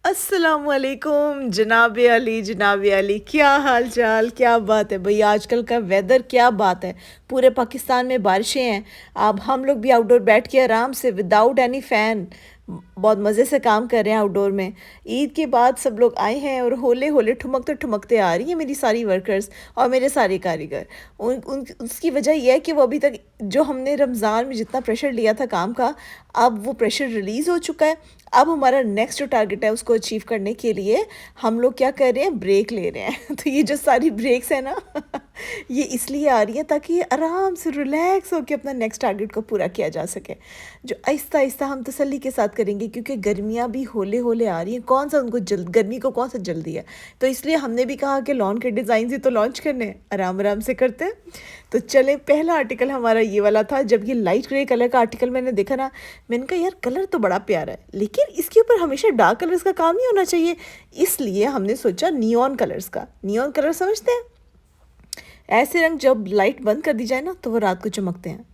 अस्सलामुअलैकुम जनाब अली, क्या हाल चाल, क्या बात है भाई। आजकल का वेदर क्या बात है। पूरे पाकिस्तान में बारिशें हैं। अब हम लोग भी आउटडोर बैठ के आराम से विदाउट एनी फ़ैन बहुत मज़े से काम कर रहे हैं आउटडोर में। ईद के बाद सब लोग आए हैं और होले होले ठुमकते ठुमकते आ रही हैं मेरी सारी वर्कर्स और मेरे सारे कारीगर। उसकी वजह यह है कि वो अभी तक जो हमने रमज़ान में जितना प्रेशर लिया था काम का, अब वो प्रेशर रिलीज़ हो चुका है। अब हमारा नेक्स्ट जो टारगेट है उसको अचीव करने के लिए हम लोग क्या कर रहे हैं, ब्रेक ले रहे हैं। तो ये जो सारी ब्रेक्स है ना ये इसलिए आ रही है ताकि आराम से रिलैक्स होकर अपना नेक्स्ट टारगेट को पूरा किया जा सके, जो आहिस्ता आहिस्ता हम तसल्ली के साथ करेंगे, क्योंकि गर्मियाँ भी होले होले आ रही हैं। कौन सा उनको जल्द, गर्मी को कौन सा जल्दी है। तो इसलिए हमने भी कहा कि लॉन के डिज़ाइन ही तो लॉन्च करने हैं, आराम आराम से करते हैं। तो चले, पहला आर्टिकल हमारा ये वाला था। जब ये लाइट ग्रे कलर का आर्टिकल मैंने देखा ना, मैंने कहा यार कलर तो बड़ा प्यारा है, लेकिन इसके ऊपर हमेशा डार्क कलर्स का काम नहीं होना चाहिए। इसलिए हमने सोचा नियॉन कलर्स का। नियॉन कलर समझते हैं, ऐसे रंग जब लाइट बंद कर दी जाए ना तो वो रात को चमकते हैं।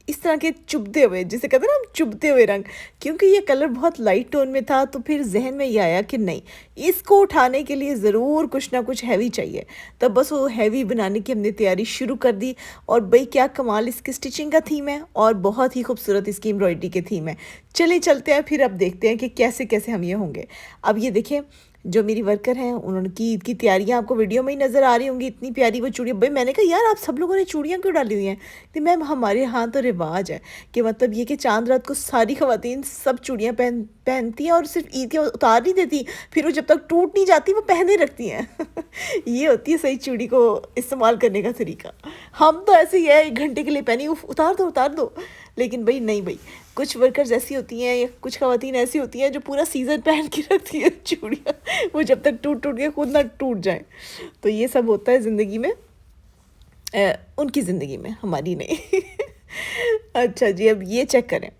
इस तरह के चुभते हुए, जिसे कहते हैं ना हम, चुभते हुए रंग। क्योंकि ये कलर बहुत लाइट टोन में था तो फिर जहन में ये आया कि नहीं, इसको उठाने के लिए ज़रूर कुछ ना कुछ हैवी चाहिए। तब बस वो हैवी बनाने की हमने तैयारी शुरू कर दी। और भाई क्या कमाल इसकी स्टिचिंग का थीम है और बहुत ही खूबसूरत इसकी एम्ब्रॉयडरी के थीम है। चले चलते हैं फिर, अब देखते हैं कि कैसे कैसे हम ये होंगे। अब ये देखें, जो मेरी वर्कर हैं उन्होंने की ईद की तैयारियां आपको वीडियो में ही नज़र आ रही होंगी। इतनी प्यारी वो चूड़ियाँ, भाई मैंने कहा यार आप सब लोगों ने चूड़ियाँ क्यों डाली हुई हैं। तो मैम हमारे यहाँ तो रिवाज है कि मतलब ये कि चांद रात को सारी ख़वातीन सब चूड़ियाँ पहनती हैं और सिर्फ ईद के उतार नहीं देती, फिर वो जब तक टूट नहीं जाती वो पहने रखती हैं। ये होती है सही चूड़ी को इस्तेमाल करने का तरीका। हम तो ऐसे ही है, 1 घंटे के लिए पहनी, उतार दो उतार दो। लेकिन भाई नहीं भाई, कुछ वर्कर्स ऐसी होती हैं या कुछ ख़वातीन ऐसी होती हैं जो पूरा सीज़न पहन के रखती है चूड़ियाँ, वो जब तक टूट टूट के खुद ना टूट जाए। तो ये सब होता है ज़िंदगी में, उनकी ज़िंदगी में, हमारी नहीं। अच्छा जी, अब ये चेक करें,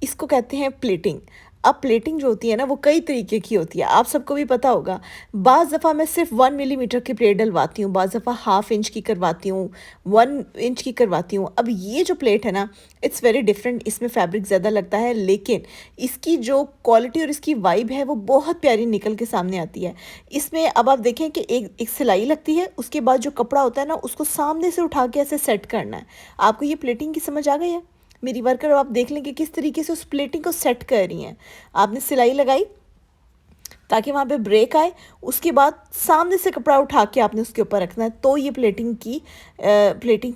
इसको कहते हैं प्लेटिंग। अब प्लेटिंग जो होती है ना वो कई तरीके की होती है, आप सबको भी पता होगा। बाज़ दफ़ा मैं सिर्फ 1 मिलीमीटर की प्लेट डलवाती हूँ, बाज़ दफ़ा ½ इंच की करवाती हूँ, 1 इंच की करवाती हूँ। अब ये जो प्लेट है ना, इट्स वेरी डिफरेंट, इसमें फैब्रिक ज़्यादा लगता है, लेकिन इसकी जो क्वालिटी और इसकी वाइब है वो बहुत प्यारी निकल के सामने आती है। इसमें अब आप देखें कि एक सिलाई लगती है, उसके बाद जो कपड़ा होता है ना उसको सामने से उठा के ऐसे सेट करना है। आपको ये प्लेटिंग की समझ आ गई है मेरी वर्कर? आप देख लें कि किस तरीके से उस प्लेटिंग को सेट कर रही हैं। आपने सिलाई लगाई ताकि वहाँ पे ब्रेक आए, उसके बाद सामने से कपड़ा उठा के आपने उसके ऊपर रखना है, तो ये प्लेटिंग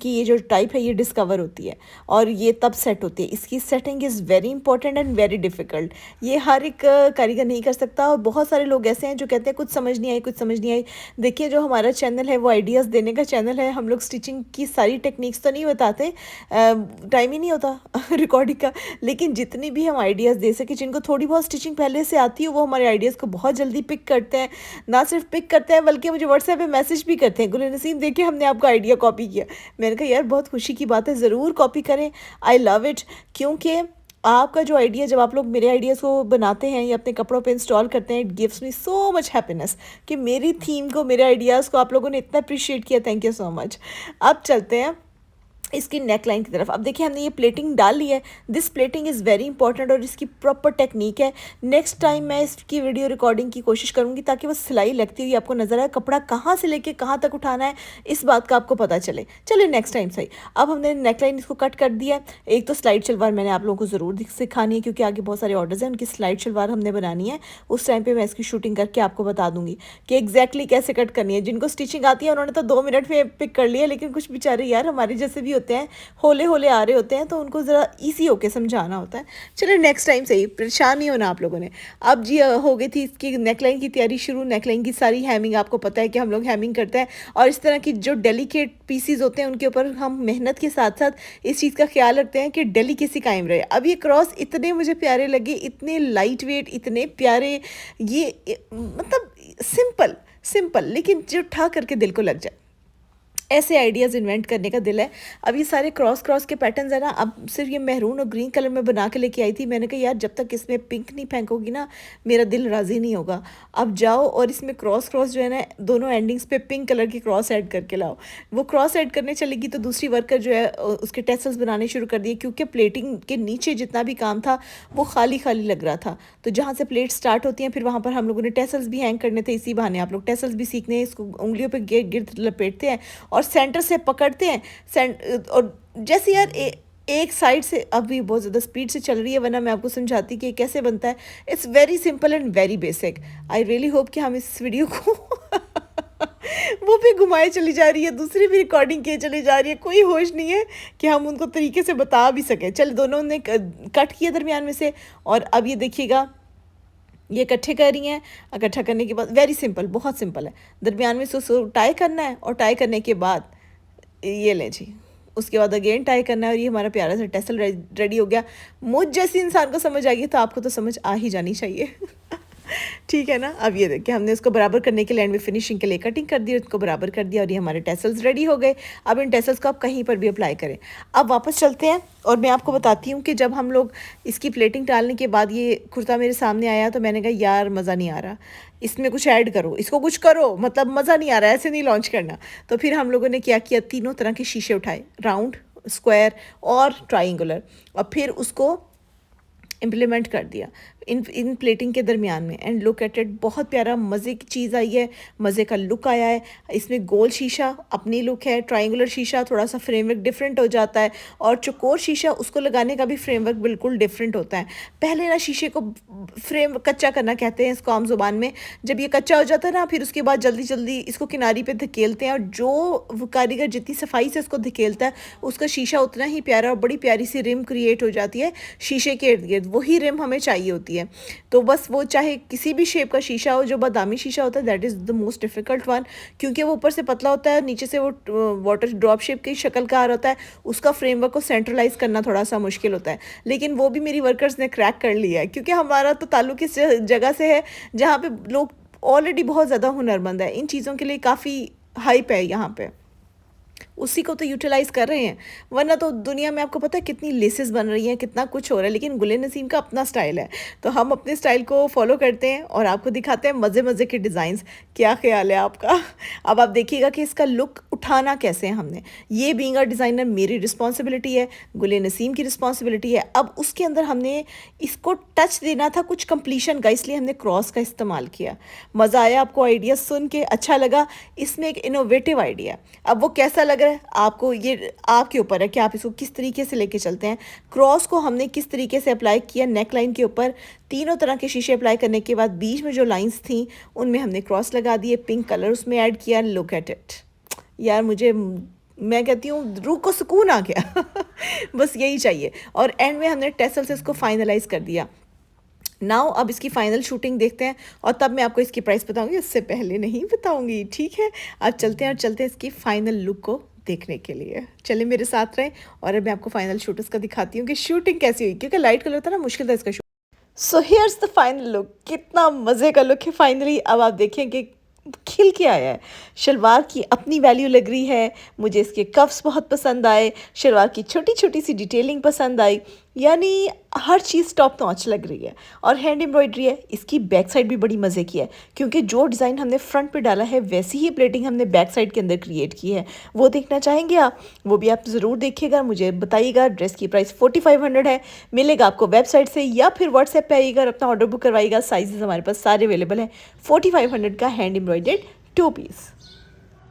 की ये जो टाइप है ये डिस्कवर होती है और ये तब सेट होती है। इसकी setting is very important and very difficult. ये हर एक कारीगर नहीं कर सकता और बहुत सारे लोग ऐसे हैं जो कहते हैं कुछ समझ नहीं आई, कुछ समझ नहीं आई। देखिए, जो हमारा चैनल है वो आइडियाज़ देने का चैनल है। हम लोग स्टिचिंग की सारी टेक्निक्स तो नहीं बताते, टाइम ही नहीं होता रिकॉर्डिंग का, लेकिन जितनी भी हम आइडियाज़ दे सके, जिनको थोड़ी बहुत स्टिचिंग पहले से आती है, वो हमारे आइडियाज़ को बहुत जल्दी पिक करते हैं। ना सिर्फ पिक करते हैं बल्कि मुझे व्हाट्सएप पे मैसेज भी करते हैं, गुल नसीम देखिए हमने आपका आइडिया कॉपी किया। मैंने कहा यार बहुत खुशी की बात है, ज़रूर कॉपी करें, आई लव इट। क्योंकि आपका जो आइडिया, जब आप लोग मेरे आइडियाज़ को बनाते हैं या अपने कपड़ों पे इंस्टॉल करते हैं, it gives me so much happiness कि मेरी थीम को, मेरे आइडियाज़ को आप लोगों ने इतना अप्रिशिएट किया। Thank you so much. अब चलते हैं इसकी नेक लाइन की तरफ। अब देखिए हमने ये प्लेटिंग डाल ली है। This plating is very important और इसकी प्रॉपर टेक्निक है। नेक्स्ट टाइम मैं इसकी वीडियो रिकॉर्डिंग की कोशिश करूँगी ताकि वो सिलाई लगती हुई आपको नज़र आए, कपड़ा कहाँ से लेके कहाँ तक उठाना है इस बात का आपको पता चले। चलिए नेक्स्ट टाइम सही। अब हमने नेक लाइन इसको कट कर दिया। एक तो स्लाइड शलवार मैंने आप लोगों को ज़रूर सिखानी है, क्योंकि आगे बहुत सारे ऑर्डर्स हैं, उनकी स्लाइड शलवार हमने बनानी है। उस टाइम पर मैं इसकी शूटिंग करके आपको बता दूँगी कि एग्जैक्टली कैसे कट करनी है। जिनको स्टिचिंग आती है उन्होंने तो 2 मिनट में पिक कर लिया, लेकिन कुछ बेचारे यार हमारे जैसे भी होते हैं, होले होले आ रहे होते हैं, तो उनको ज़रा इजी होके समझाना होता है। चलिए नेक्स्ट टाइम सही, परेशान नहीं होना आप लोगों ने। अब जी हो गई थी इसकी नेकलाइन की तैयारी शुरू। नेकलाइन की सारी हैमिंग, आपको पता है कि हम लोग हैमिंग करते हैं और इस तरह की जो डेलिकेट पीसीज होते हैं उनके ऊपर हम मेहनत के साथ साथ इस चीज़ का ख्याल रखते हैं कि डेलिकेसी कायम रहे। अब ये क्रॉस इतने मुझे प्यारे लगे, इतने लाइट वेट, इतने प्यारे, ये मतलब सिंपल सिंपल, लेकिन जो ठा करके दिल को लग जाए। ऐसे आइडियाज़ इन्वेंट करने का दिल है। अब ये सारे क्रॉस क्रॉस के पैटर्न्स है ना, अब सिर्फ ये मैरून और ग्रीन कलर में बना के लेके आई थी। मैंने कहा यार जब तक इसमें पिंक नहीं फेंकोगी ना, मेरा दिल राज़ी नहीं होगा। अब जाओ और इसमें क्रॉस क्रॉस जो है ना, दोनों एंडिंग्स पे पिंक कलर की क्रॉस ऐड करके लाओ। वो क्रॉस ऐड करने चलेगी तो दूसरी वर्कर जो है उसके टेसल्स बनाने शुरू कर दिए, क्योंकि प्लेटिंग के नीचे जितना भी काम था वो खाली खाली लग रहा था। तो जहाँ से प्लेट स्टार्ट होती हैं फिर वहाँ पर हम लोगों ने टेसल्स भी हैंग करने थे। इसी बहाने आप लोग टेसल्स भी सीखने हैं, इसको उंगलियों पर गिर लपेटते हैं और सेंटर से पकड़ते हैं। और जैसे यार एक साइड से, अभी बहुत ज़्यादा स्पीड से चल रही है वरना मैं आपको समझाती कि कैसे बनता है। It's very simple and very basic. I really hope कि हम इस वीडियो को वो भी घुमाए चली जा रही है, दूसरी भी रिकॉर्डिंग किए चली जा रही है, कोई होश नहीं है कि हम उनको तरीके से बता भी सकें। चल दोनों ने कट किया दरमियान में से, और अब ये देखिएगा ये इकट्ठे कर रही हैं। इकट्ठा करने के बाद वेरी सिंपल, बहुत सिंपल है। दरमियान में से उसको टाई करना है और टाई करने के बाद ये लें जी, उसके बाद अगेन टाई करना है और ये हमारा प्यारा सा टेसल रेडी हो गया। मुझ जैसी इंसान को समझ आ गई तो आपको तो समझ आ ही जानी चाहिए। ठीक है ना। अब ये देखिए हमने इसको बराबर करने के लिए एंड में फिनिशिंग के लिए कटिंग कर दी, उसको बराबर कर दिया और ये हमारे टेसल्स रेडी हो गए। अब इन टेसल्स को आप कहीं पर भी अप्लाई करें। अब वापस चलते हैं और मैं आपको बताती हूँ कि जब हम लोग इसकी प्लेटिंग डालने के बाद ये कुर्ता मेरे सामने आया तो मैंने कहा यार मज़ा नहीं आ रहा, इसमें कुछ ऐड करो, इसको कुछ करो, मतलब मज़ा नहीं आ रहा, ऐसे नहीं लॉन्च करना। तो फिर हम लोगों ने क्या किया, तीनों तरह के शीशे उठाए, राउंड, स्क्वायर और ट्राइंगुलर, और फिर उसको इम्प्लीमेंट कर दिया इन प्लेटिंग के दरमियान में। एंड लुक एट इट, बहुत प्यारा मज़े की चीज़ आई है, मज़े का लुक आया है। इसमें गोल शीशा अपनी लुक है, ट्रायंगुलर शीशा थोड़ा सा फ्रेमवर्क डिफरेंट हो जाता है, और चौकोर शीशा उसको लगाने का भी फ्रेमवर्क बिल्कुल डिफरेंट होता है। पहले ना शीशे को फ्रेम कच्चा करना कहते हैं इसको आम ज़ुबान में। जब ये कच्चा हो जाता है ना, फिर उसके बाद जल्दी जल्दी इसको किनारी पे धकेलते हैं, और जो कारीगर जितनी सफाई से इसको धकेलता है उसका शीशा उतना ही प्यारा और बड़ी प्यारी सी रिम क्रिएट हो जाती है शीशे के इर्द गिर्द। वही रिम हमें चाहिए होती है। तो बस वो चाहे किसी भी शेप का शीशा हो, जो बादामी शीशा होता है that is the most difficult one, क्योंकि वो ऊपर से पतला होता है, नीचे से वो वाटर ड्रॉप शेप की शक्ल का आ रहा होता है। उसका फ्रेमवर्क को सेंट्रलाइज करना थोड़ा सा मुश्किल होता है, लेकिन वो भी मेरी वर्कर्स ने क्रैक कर लिया है, क्योंकि हमारा तो ताल्लुक इस जगह से है जहाँ पे लोग ऑलरेडी बहुत ज़्यादा हुनरमंद है, इन चीज़ों के लिए काफ़ी हाइप है यहाँ पे, उसी को तो यूटिलाइज़ कर रहे हैं। वरना तो दुनिया में आपको पता है कितनी लेसेस बन रही हैं, कितना कुछ हो रहा है, लेकिन गुल नसीम का अपना स्टाइल है, तो हम अपने स्टाइल को फॉलो करते हैं और आपको दिखाते हैं मज़े मज़े के डिज़ाइंस। क्या ख्याल है आपका? अब आप देखिएगा कि इसका लुक उठाना कैसे है हमने। ये बीइंग अ डिज़ाइनर मेरी रिस्पॉन्सिबिलिटी है, गुल नसीम की रिस्पॉन्सिबिलिटी है। अब उसके अंदर हमने इसको टच देना था कुछ कंप्लीशन का, इसलिए हमने क्रॉस का इस्तेमाल किया। मज़ा आया आपको आइडिया सुन के? अच्छा लगा? इसमें एक इनोवेटिव आइडिया है। अब वो कैसा लग रहा है आपको, ये आपके ऊपर है कि आप इसको किस तरीके से लेके चलते हैं। क्रॉस को हमने किस तरीके से अप्लाई किया, नेक लाइन के ऊपर तीनों तरह के शीशे अप्लाई करने के बाद बीच में जो लाइंस थी उनमें हमने क्रॉस लगा दिए, पिंक कलर उसमें ऐड किया। लुक एट इट यार, मैं कहती हूँ रूह को सुकून आ गया। बस यही चाहिए। और एंड में हमने टेसल से इसको फाइनलाइज कर दिया। नाउ अब इसकी फ़ाइनल शूटिंग देखते हैं और तब मैं आपको इसकी प्राइस बताऊंगी, उससे पहले नहीं बताऊंगी, ठीक है। अब चलते हैं और चलते हैं इसकी फ़ाइनल लुक को देखने के लिए। चलिए मेरे साथ रहें और अब मैं आपको फ़ाइनल शूट उसका दिखाती हूँ कि शूटिंग कैसी हुई, क्योंकि लाइट कलर था ना, मुश्किल था इसका shoot. So here's the final look. कितना मज़े का लुक है फाइनली। अब आप देखें कि खिल के आया है। शलवार की अपनी वैल्यू लग रही है, मुझे इसके कफ्स बहुत पसंद आए, शलवार की छोटी छोटी सी डिटेलिंग पसंद आई, यानी हर चीज़ टॉप नॉच लग रही है। और हैंड एम्ब्रॉयडरी है, इसकी बैक साइड भी बड़ी मज़े की है, क्योंकि जो डिज़ाइन हमने फ्रंट पे डाला है वैसी ही प्लेटिंग हमने बैक साइड के अंदर क्रिएट की है। वो देखना चाहेंगे आप, वो भी आप ज़रूर देखिएगा, मुझे बताइएगा। ड्रेस की प्राइस 4500 है, मिलेगा आपको वेबसाइट से या फिर व्हाट्सएप पे आइएगा और अपना ऑर्डर बुक करवाइएगा। साइजेस हमारे पास सारे अवेलेबल हैं। 4500 का हैंड एम्ब्रॉयडर्ड 2 पीस।